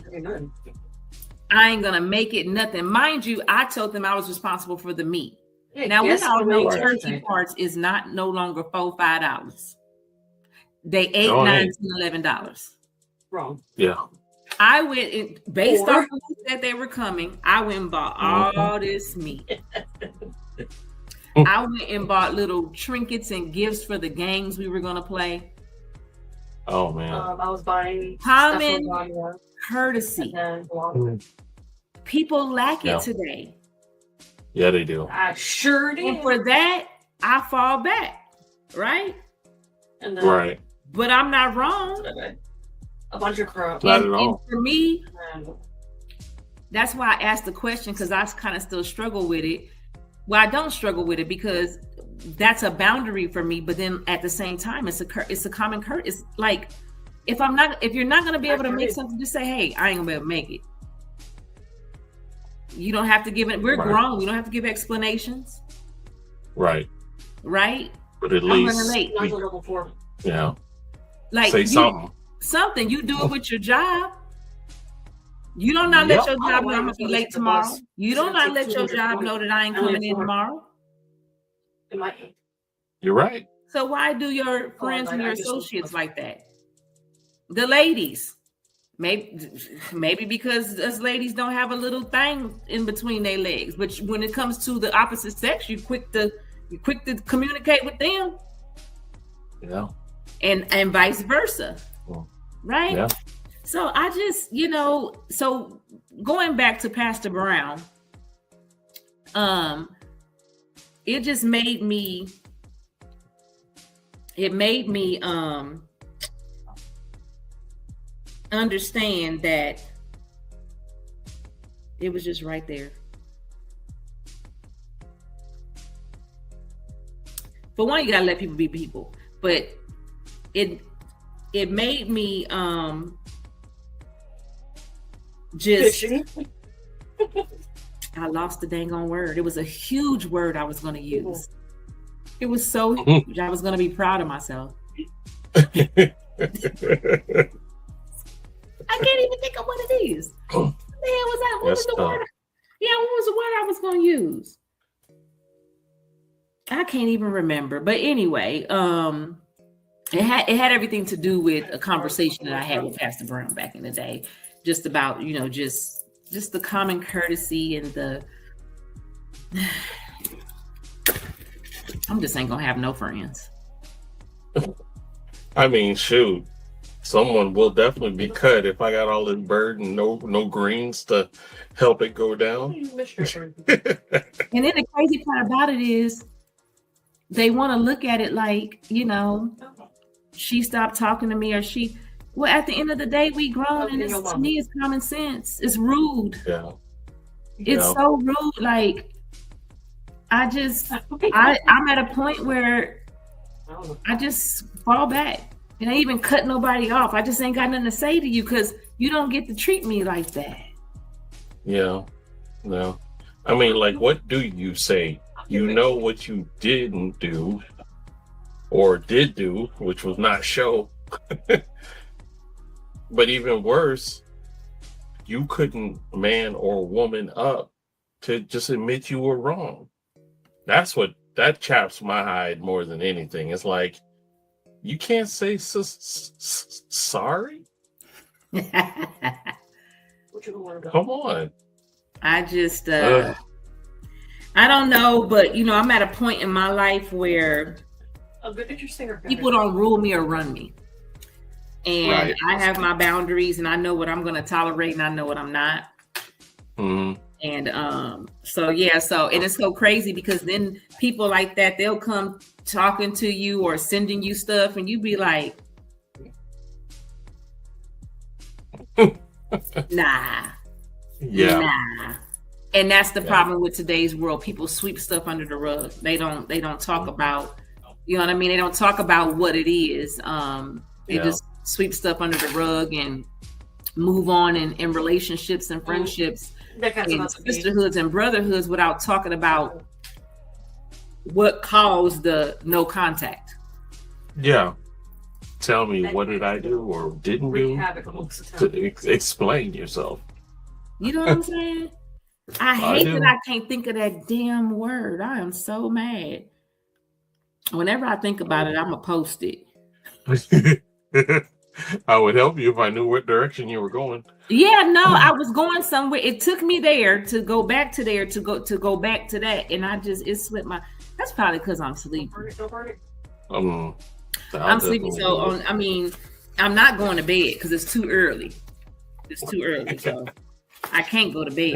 I ain't going to make it, nothing. Mind you, I told them I was responsible for the meat. Yeah, now, we all know turkey parts is no longer $4-5. They $8, $9, $11. Wrong. Yeah. I went, based on who said they were coming, I went and bought all this meat. I went and bought little trinkets and gifts for the games we were going to play. Oh, man. I was buying common courtesy. People lack it today. Yeah, they do. I sure do. And for that, I fall back. Right? Right. But I'm not wrong. A bunch of crap. Not at all. And for me, that's why I asked the question, because I kind of still struggle with it. Well, I don't struggle with it because that's a boundary for me. But then at the same time, it's a common courtesy. It's like if you're not going to be able to make something, just say, hey, I ain't going to be able to make it. You don't have to give it. We're grown. We don't have to give explanations. Right. Right. But at least, yeah. Like say something. Something you do it with your job. You don't not let your job know I'm gonna be late tomorrow. You don't not let your job know that I ain't coming in tomorrow. It might. You're right. So why do your friends and I your just- associates like that? The ladies. Maybe because us ladies don't have a little thing in between their legs. But when it comes to the opposite sex, you're quick to communicate with them. Yeah. And vice versa. Right? Yeah. So I just, so going back to Pastor Brown, it just made me understand that it was just right there. For one, you gotta let people be people, but it made me just I lost the dang on word. It was a huge word I was going to use. It was so huge. I was going to be proud of myself. I can't even think of what it is. What the hell was that? What was the word? Yeah, what was the word I was going to use? I can't even remember. But anyway, it had everything to do with a conversation that I had with Pastor Brown back in the day, just about, just the common courtesy and the I'm just ain't gonna have no friends. I mean, shoot, someone will definitely be cut if I got all this bird and no greens to help it go down. And then the crazy part about it is they want to look at it like, she stopped talking to me, or she. Well, at the end of the day, we grown, and to me, it's common sense. It's rude. Yeah. It's so rude. Like, I'm at a point where I just fall back. And I even cut nobody off. I just ain't got nothing to say to you because you don't get to treat me like that. Yeah. No. I mean, like, what do you say? You know what you didn't do or did do, which was not show. But even worse, you couldn't man or woman up to just admit you were wrong. That chaps my hide more than anything. It's like, you can't say sorry? Come on. I just, I don't know, but I'm at a point in my life where people don't rule me or run me. And right. I have my boundaries, and I know what I'm going to tolerate, and I know what I'm not. Mm-hmm. And and it's so crazy because then people like that, they'll come talking to you or sending you stuff, and you be like, nah. Yeah. Nah. And that's the problem with today's world. People sweep stuff under the rug. They don't talk about, you know what I mean? They don't talk about what it is. They just sweep stuff under the rug and move on in relationships and friendships and sisterhoods and brotherhoods without talking about what caused the no contact. Yeah. Tell me, what did I do or didn't do? Explain yourself. You know what I'm saying? I hate that I can't think of that damn word. I am so mad. Whenever I think about it, I'm going to post it. I would help you if I knew what direction you were going. Yeah, no, I was going somewhere. It took me there to go back to there to go back to that, and it slipped my. That's probably because I'm sleeping. I'm sleeping, so I'm not going to bed because it's too early. It's too early, so I can't go to bed.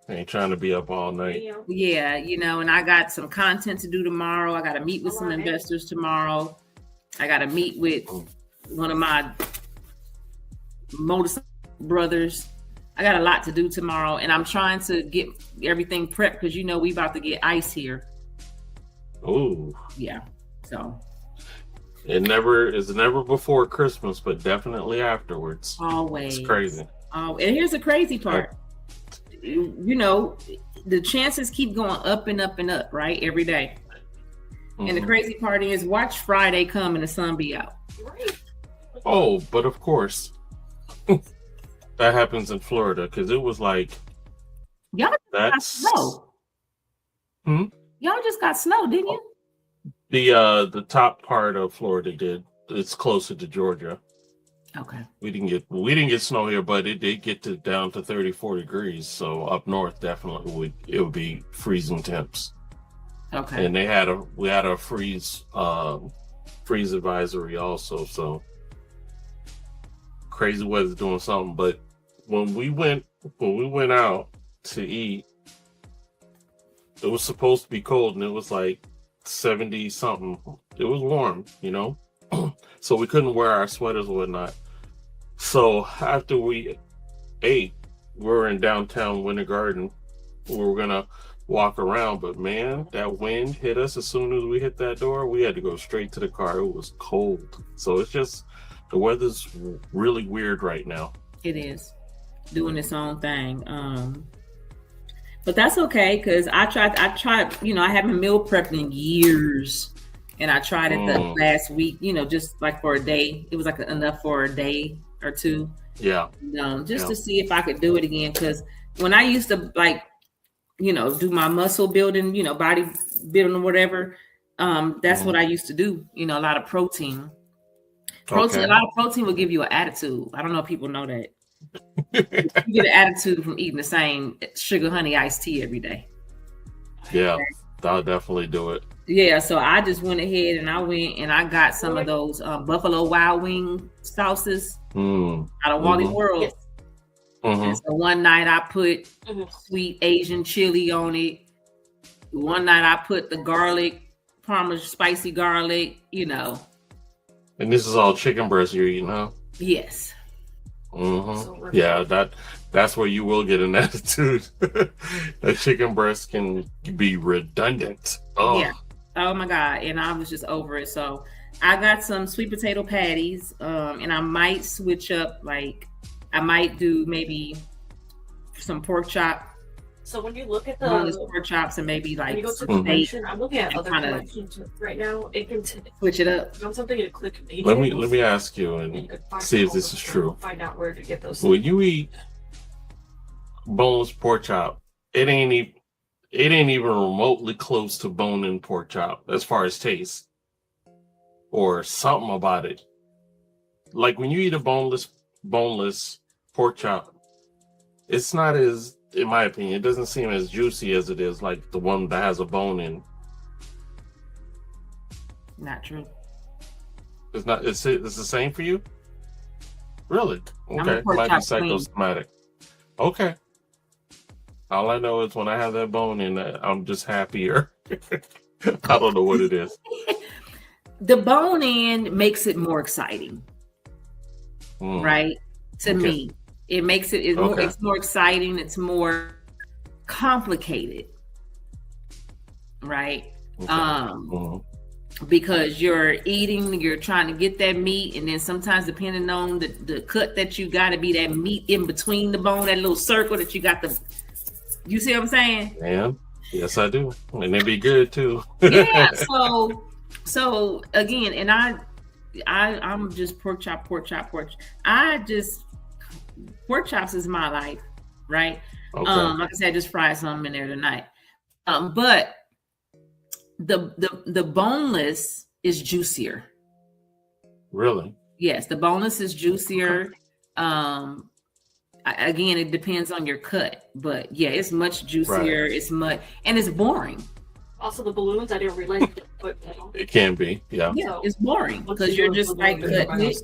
Ain't trying to be up all night. Yeah, and I got some content to do tomorrow. I got to meet with some investors tomorrow. I got to meet with one of my motorcycle brothers. I got a lot to do tomorrow, and I'm trying to get everything prepped because we about to get ice here. Oh. Yeah. So. It's never before Christmas, but definitely afterwards. Always. It's crazy. And here's the crazy part. The chances keep going up and up and up, right? Every day. Mm-hmm. And the crazy part is watch Friday come and the sun be out. Right. Oh, but of course. That happens in Florida because it was like y'all that's Y'all just got snow, didn't you? The top part of Florida did. It's closer to Georgia. Okay. We didn't get snow here, but it did get down to 34 degrees. So up north, definitely it would be freezing temps. Okay. And we had a freeze advisory also. So crazy weather's doing something. But when we went out to eat, it was supposed to be cold, and it was like 70 something. It was warm, so we couldn't wear our sweaters and whatnot. So after we ate, we were in downtown Winter Garden. We were gonna walk around, but man, that wind hit us as soon as we hit that door. We had to go straight to the car. It was cold. So it's just, the weather's really weird right now. It is doing its own thing. But that's okay, because I tried, I haven't meal prepped in years. And I tried it the last week, just like for a day. It was like enough for a day or two. Yeah. To see if I could do it again. Because when I used to do my muscle building, body building or whatever, that's what I used to do. A lot of protein. A lot of protein will give you an attitude. I don't know if people know that. You get an attitude from eating the same sugar honey iced tea every day. Yeah, I'll definitely do it. Yeah, so I just went ahead and I got some of those Buffalo Wild Wing sauces out of Wally World. And so one night I put sweet Asian chili on it. One night I put the garlic, Parmesan spicy garlic, And this is all chicken breast you're eating, huh? Yes. Yeah, that's where you will get an attitude. That chicken breast can be redundant. Oh. Yeah. Oh my God. And I was just over it. So I got some sweet potato patties. And I might switch up, I might do maybe some pork chop. So when you look at the pork chops and maybe when you go to some the steak, collection, I'm looking at other collections right now. It can switch it up. I'm something to click. Let me ask you and see if this is true. Find out where to get those. When you eat boneless pork chop, it ain't even remotely close to bone-in pork chop as far as taste or something about it. Like when you eat a boneless pork chop, it's not as, in my opinion, it doesn't seem as juicy as it is like the one that has a bone in. Not true. It's not. It's the same for you. Really? Okay. Might be psychosomatic. Okay. All I know is when I have that bone in, I'm just happier. I don't know what it is. The bone in makes it more exciting, right? To me, it makes it. It's more exciting. It's more complicated, right? Because you're trying to get that meat, and then sometimes depending on the cut that you got to be that meat in between the bone, that little circle that you got you see what I'm saying? Yeah, yes I do, and they be good too. Yeah. So again, and I'm just pork chop. Pork chops is my life, right? Okay. Like I said, I just fried something in there tonight. But the boneless is juicier. Really? Yes, the boneless is juicier. Okay. Again, it depends on your cut, but yeah, it's much juicier. Right. It's boring. Also, the balloons, I didn't realize it can be. Yeah, it's boring because you're just like cutting it.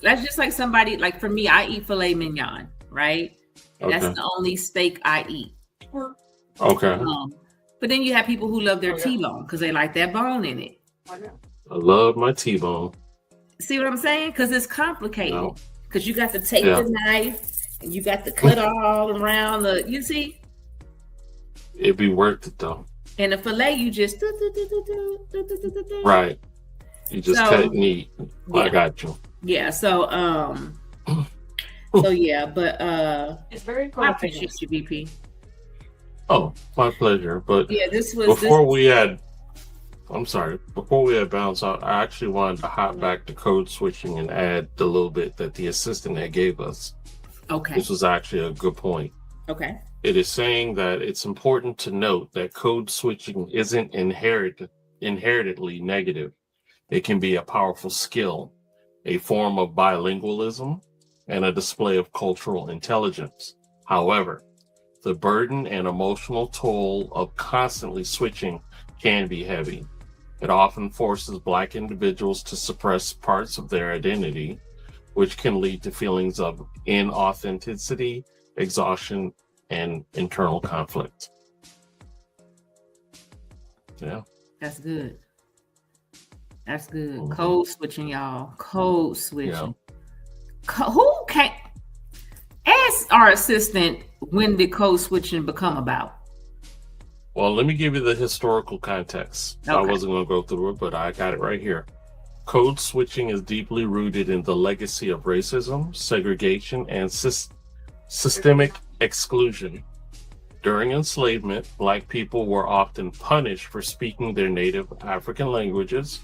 That's just like somebody, like for me, I eat filet mignon, right? Okay. That's the only steak I eat. Okay. But then you have people who love their T-bone because they like that bone in it. I love my T-bone. See what I'm saying? Because it's complicated. Because you got to take the knife and you got to cut all around you see? It'd be worth it though. And the filet, you just right. You just cut it neat. Yeah. I got you. Yeah. So yeah, but it's very I appreciate you, BP. Oh, my pleasure. But yeah, before we had bounced out, I actually wanted to hop back to code switching and add the little bit that the assistant had gave us. Okay. This was actually a good point. Okay. It is saying that it's important to note that code switching isn't inherently negative. It can be a powerful skill, a form of bilingualism, and a display of cultural intelligence. However, the burden and emotional toll of constantly switching can be heavy. It often forces Black individuals to suppress parts of their identity, which can lead to feelings of inauthenticity, exhaustion, and internal conflict. Yeah. That's good. That's good. Mm-hmm. Code switching, y'all. Code switching. Yeah. Who can't ask our assistant, when did code switching become about? Well, let me give you the historical context. Okay. I wasn't going to go through it, but I got it right here. Code switching is deeply rooted in the legacy of racism, segregation, and systemic exclusion. During enslavement, Black people were often punished for speaking their native African languages.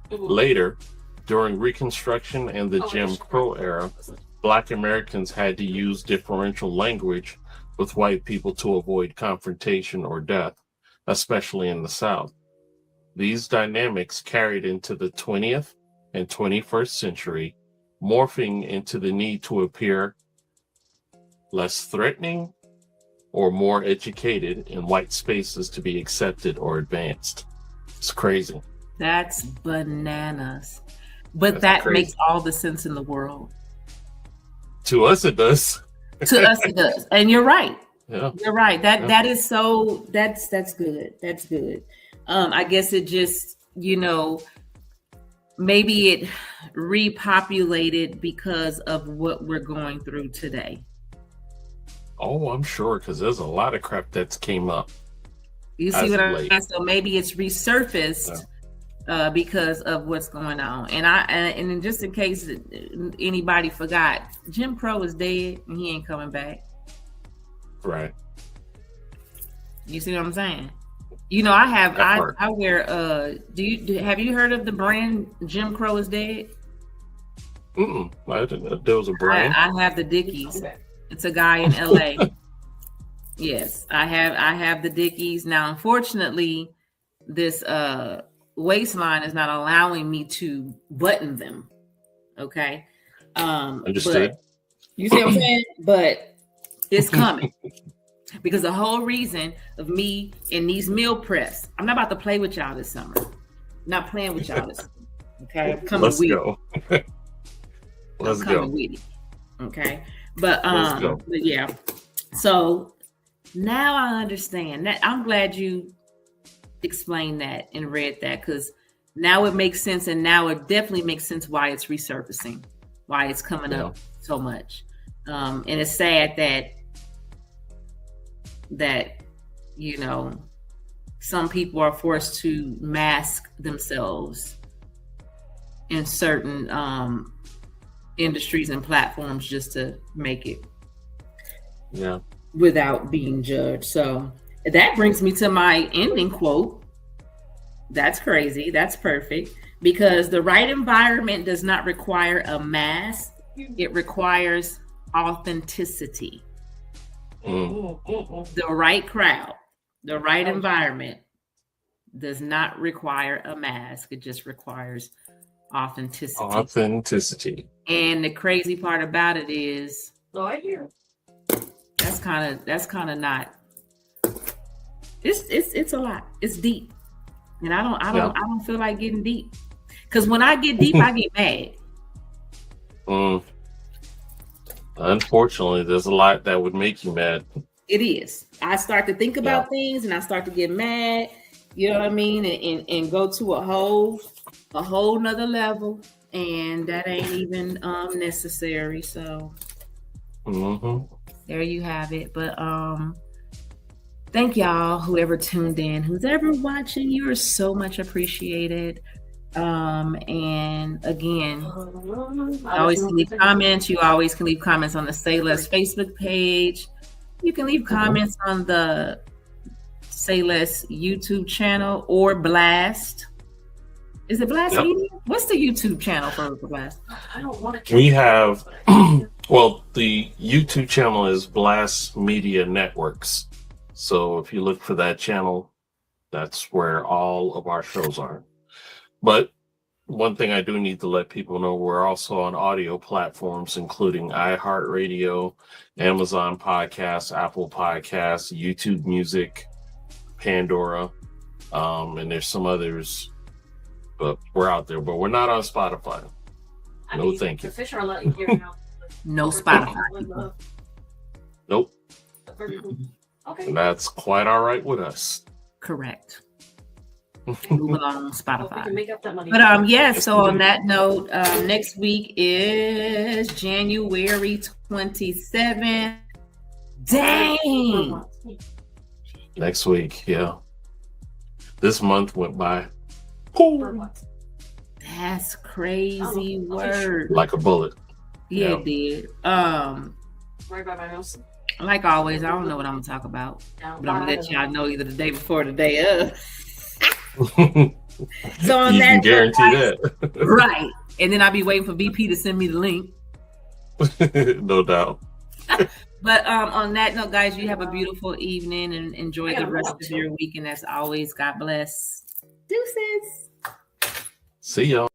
Later, during Reconstruction and the Jim Crow era, Black Americans had to use differential language with white people to avoid confrontation or death, especially in the South. These dynamics carried into the 20th and 21st century, morphing into the need to appear less threatening or more educated in white spaces to be accepted or advanced. It's crazy. That's bananas. But that crazy. Makes all the sense in the world. To us, it does. To us, it does. And you're right. Yeah. You're right. That is so, that's good. That's good. I guess it just, maybe it repopulated because of what we're going through today. Oh, I'm sure, because there's a lot of crap that's came up. You see what I'm saying? So maybe it's resurfaced because of what's going on. And just in case anybody forgot, Jim Crow is dead and he ain't coming back. Right. You see what I'm saying? I wear have you heard of the brand Jim Crow is dead? I didn't know there was a brand. I have the Dickies. It's a guy in LA. Yes, I have the Dickies. Now, unfortunately, this waistline is not allowing me to button them. Okay. Understood. You see what I'm saying? But it's coming. Because the whole reason of me in these meal preps, I'm not about to play with y'all this summer. I'm not playing with y'all this summer. Okay. I'm coming Let's with go. Let's go. With it. Okay. But yeah. So now I understand that. I'm glad you explained that and read that, because now it makes sense, and now it definitely makes sense why it's resurfacing, why it's coming up so much. And it's sad that some people are forced to mask themselves in certain industries and platforms just to make it without being judged. So that brings me to my ending quote. That's crazy. That's perfect. Because the right environment does not require a mask. It requires authenticity. The right crowd, the right environment does not require a mask. It just requires authenticity. And the crazy part about it is, that's kind of not. It's a lot. It's deep, and I don't feel like getting deep, because when I get deep, I get mad. Unfortunately, there's a lot that would make you mad. It is. I start to think about things, and I start to get mad. You know what I mean? And go to a whole nother level, and that ain't even necessary. So there you have it. But thank y'all, whoever tuned in, who's ever watching, you are so much appreciated. And again, you always can leave comments. You always can leave comments on the Say Less Facebook page. You can leave comments on the Say Less YouTube channel or Blast. Is it Blast Media? What's the YouTube channel for Blast? I don't want to. We have Well, the YouTube channel is Blast Media Networks. So if you look for that channel, that's where all of our shows are. But one thing I do need to let people know, we're also on audio platforms, including iHeartRadio, Amazon Podcasts, Apple Podcasts, YouTube Music, Pandora, and there's some others, but we're out there. But we're not on Spotify. No, thank you. The fish are letting you know. No Spotify. Nope. Okay. And that's quite all right with us. Correct. Moving on Hope we Spotify. can make up that money. But yes, so on that note, next week is January 27th. Dang. Next week, yeah. This month went by That's crazy word. like a bullet. Yeah, Yeah. it did. Right by my house. Like always, I don't know what I'm gonna talk about, Down but I'm gonna by let y'all know either the day before or the day of. You So on can that, guarantee that. right? And then I'll be waiting for BP to send me the link. No doubt. But on that note, guys, you have a beautiful evening and enjoy the rest of your week. And as always, God bless. Deuces. See y'all.